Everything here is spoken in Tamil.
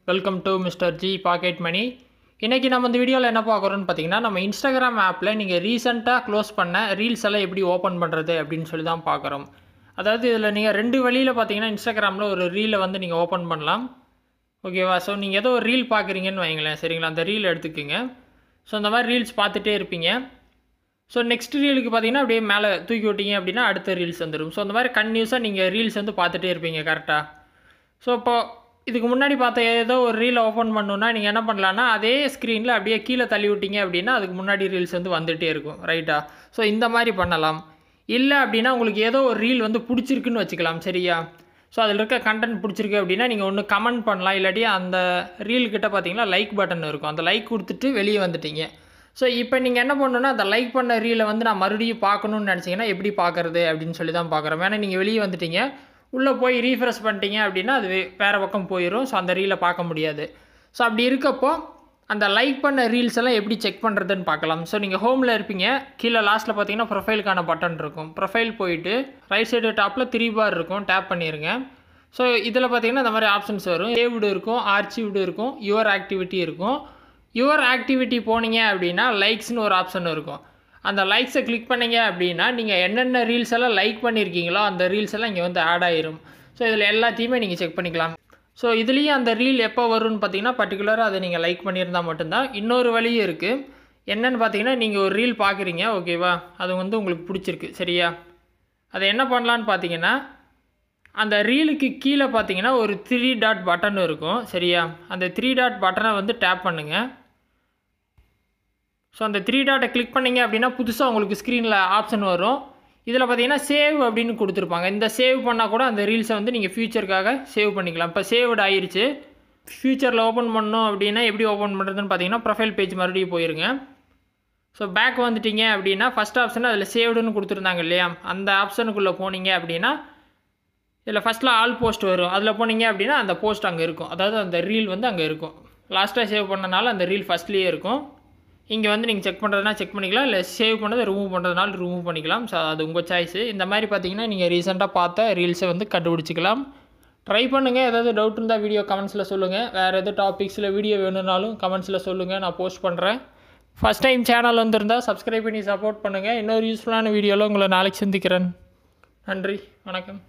Welcome to mister G pocket money. இன்றைக்கி நம்ம இந்த வீடியோவில் என்ன பார்க்குறோன்னு பார்த்தீங்கன்னா, நம்ம இன்ஸ்டாகிராம் ஆப்பில் நீங்கள் ரீசெண்டாக க்ளோஸ் பண்ண ரீல்ஸ் எல்லாம் எப்படி ஓப்பன் பண்ணுறது அப்படின்னு சொல்லி தான் பார்க்குறோம். அதாவது இதில் நீங்கள் ரெண்டு வழியில் பார்த்தீங்கன்னா இன்ஸ்டாகிராமில் ஒரு ரீலை வந்து நீங்கள் ஓப்பன் பண்ணலாம். ஓகேவா? ஸோ நீங்கள் ஏதோ ஒரு ரீல் பார்க்குறீங்கன்னு வைங்களேன், சரிங்களா? அந்த ரீல் எடுத்துக்கோங்க. ஸோ இந்த மாதிரி ரீல்ஸ் பார்த்துட்டே இருப்பீங்க. ஸோ நெக்ஸ்ட் ரீலுக்கு பார்த்தீங்கன்னா அப்படியே மேலே தூக்கி விட்டீங்க அப்படின்னா அடுத்த ரீல்ஸ் வந்துடும். ஸோ அந்த மாதிரி கன்டினியூஸாக நீங்கள் ரீல்ஸ் வந்து பார்த்துட்டே இருப்பீங்க கரெக்டாக. ஸோ இப்போ இதுக்கு முன்னாடி பார்த்த ஏதோ ஒரு ரீலை ஓப்பன் பண்ணணுன்னா நீங்கள் என்ன பண்ணலான்னா, அதே ஸ்க்ரீனில் அப்படியே கீழே தள்ளி விட்டீங்க அப்படின்னா அதுக்கு முன்னாடி ரீல்ஸ் வந்து வந்துகிட்டே இருக்கும், ரைட்டா? ஸோ இந்த மாதிரி பண்ணலாம். இல்லை அப்படின்னா உங்களுக்கு ஏதோ ஒரு ரீல் வந்து பிடிச்சிருக்குன்னு வச்சுக்கலாம், சரியா? ஸோ அதில் இருக்க கண்டென்ட் பிடிச்சிருக்கு அப்படின்னா நீங்கள் ஒன்று கமெண்ட் பண்ணலாம், இல்லாட்டி அந்த ரீல்கிட்ட பார்த்தீங்கன்னா லைக் பட்டன் இருக்கும், அந்த லைக் கொடுத்துட்டு வெளியே வந்துட்டீங்க. ஸோ இப்போ நீங்கள் என்ன பண்ணணுன்னா, அந்த லைக் பண்ண ரீலை வந்து நான் மறுபடியும் பார்க்கணுன்னு நினச்சிங்கன்னா எப்படி பார்க்குறது அப்படின்னு சொல்லி தான் பார்க்குறோம். ஏன்னா நீங்கள் வெளியே வந்துட்டீங்க, உள்ளே போய் ரீஃப்ரெஷ் பண்ணிட்டீங்க அப்படின்னா அது வேறு பக்கம் போயிடும். ஸோ அந்த ரீலை பார்க்க முடியாது. ஸோ அப்படி இருக்கப்போ அந்த லைக் பண்ண ரீல்ஸ் எல்லாம் எப்படி செக் பண்ணுறதுன்னு பார்க்கலாம். ஸோ நீங்கள் ஹோமில் இருப்பீங்க, கீழே லாஸ்ட்டில் பார்த்தீங்கன்னா ப்ரொஃபைலுக்கான பட்டன் இருக்கும். ப்ரொஃபைல் போயிட்டு ரைட் சைடு டாப்பில் 3 பார் இருக்கும், டேப் பண்ணிடுங்க. ஸோ இதில் பார்த்தீங்கன்னா இந்த மாதிரி ஆப்ஷன்ஸ் வரும். சேவ்டு இருக்கும், ஆர்ச்சிவ்டு இருக்கும், யுவர் ஆக்டிவிட்டி இருக்கும். யுவர் ஆக்டிவிட்டி போனீங்க அப்படின்னா லைக்ஸ்னு ஒரு ஆப்ஷன் இருக்கும். அந்த லைக்ஸை கிளிக் பண்ணிங்க அப்படின்னா நீங்கள் என்னென்ன ரீல்ஸ் எல்லாம் லைக் பண்ணியிருக்கீங்களோ அந்த ரீல்ஸ் எல்லாம் இங்கே வந்து ஆட் ஆயிரும். ஸோ இதில் எல்லாத்தையுமே நீங்கள் செக் பண்ணிக்கலாம். ஸோ இதுலேயும் அந்த ரீல் எப்போ வரும்னு பார்த்தீங்கன்னா பர்டிகுலராக அதை நீங்கள் லைக் பண்ணியிருந்தால் மட்டும்தான். இன்னொரு வழியும் இருக்குது. என்னென்னு பார்த்தீங்கன்னா, நீங்கள் ஒரு ரீல் பார்க்குறீங்க, ஓகேவா? அது வந்து உங்களுக்கு பிடிச்சிருக்கு, சரியா? அதை என்ன பண்ணலான்னு பார்த்தீங்கன்னா, அந்த ரீலுக்கு கீழே பார்த்தீங்கன்னா ஒரு 3 டாட் பட்டன் இருக்கும், சரியா? அந்த 3 டாட் பட்டனை வந்து டேப் பண்ணுங்கள். ஸோ அந்த 3 டாட்டை கிளிக் பண்ணிங்க அப்படின்னா புதுசாக உங்களுக்கு ஸ்க்ரீனில் ஆப்ஷன் வரும். இதில் பார்த்தீங்கன்னா சேவ் அப்படின்னு கொடுத்துருப்பாங்க. இந்த சேவ் பண்ணால் கூட அந்த ரீல்ஸை வந்து நீங்கள் ஃபியூச்சருக்காக சேவ் பண்ணிக்கலாம். இப்போ சேவ்டு ஆயிடுச்சு. ஃபியூச்சரில் ஓப்பன் பண்ணணும் அப்படின்னா எப்படி ஓப்பன் பண்ணுறதுன்னு பார்த்தீங்கன்னா ப்ரொஃபைல் பேஜ் மறுபடியும் போயிருங்க. ஸோ பேக் வந்துட்டீங்க அப்படின்னா ஃபஸ்ட் ஆப்ஷன் அதில் சேவ்டுன்னு கொடுத்துருந்தாங்க இல்லையா, அந்த ஆப்ஷனுக்குள்ளே போனீங்க அப்படின்னா இதில் ஃபஸ்ட்டில் ஆல் போஸ்ட் வரும். அதில் போனீங்க அப்படின்னா அந்த போஸ்ட் அங்கே இருக்கும், அதாவது அந்த ரீல் வந்து அங்கே இருக்கும். லாஸ்ட்டாக சேவ் பண்ணனால அந்த ரீல் ஃபஸ்ட்லேயே இருக்கும். இங்கே வந்து நீங்கள் செக் பண்ணுறதுனா செக் பண்ணிக்கலாம், இல்லை சேவ் பண்ணதை ரிமூவ் பண்ணுறதுனால ரிமூவ் பண்ணிக்கலாம். ஸோ அது உங்கள் சாய்ஸு. இந்த மாதிரி பார்த்தீங்கன்னா நீங்கள் ரீசெண்டாக பார்த்த ரீல்ஸை வந்து கண்டுபிடிச்சிக்கலாம். ட்ரை பண்ணுங்கள். ஏதாவது டவுட் இருந்தால் வீடியோ கமெண்ட்ஸில் சொல்லுங்கள். வேறு எதாவது டாபிக்ஸில் வீடியோ வேணும்னாலும் கமெண்ட்ஸில் சொல்லுங்கள், நான் போஸ்ட் பண்ணுறேன். ஃபஸ்ட் டைம் சேனல் வந்துருந்தால் சப்ஸ்கிரைப் பண்ணி சப்போர்ட் பண்ணுங்கள். இன்னொரு யூஸ்ஃபுல்லான வீடியோவில் உங்களை நாளைக்கு சந்திக்கிறேன். நன்றி, வணக்கம்.